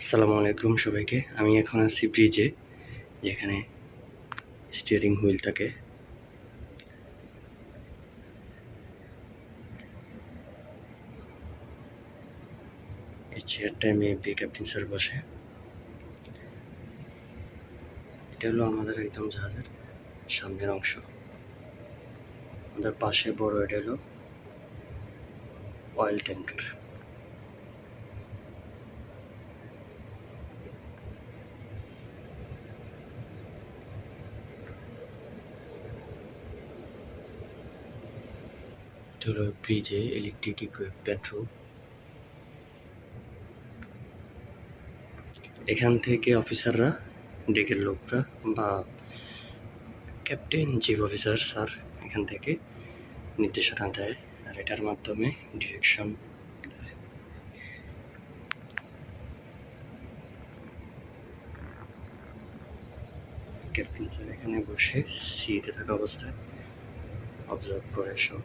আসসালামু আলাইকুম সবাইকে। আমি এখন আছি ব্রিজে, যেখানে স্টিয়ারিং হুইল থাকে। এই চেয়ারটায় মেবি ক্যাপ্টেন স্যার বসে। এটা হলো আমাদের একদম জাহাজের সামনের অংশ। আমাদের পাশে বড় এটা হলো অয়েল ট্যাঙ্কার। এটা হলো ব্রিজে ইলেকট্রিক ইকুইপমেন্ট রুম। এখান থেকে অফিসাররা, ডেকের লোকরা বা ক্যাপ্টেন, চিফ অফিসার স্যার এখান থেকে নির্দেশনা দেয়, আর এটার মাধ্যমে ডিরেকশন দেয়। ক্যাপ্টেন স্যার এখানে বসে সিতে থাকা অবস্থায় অবজার্ভ করে সব।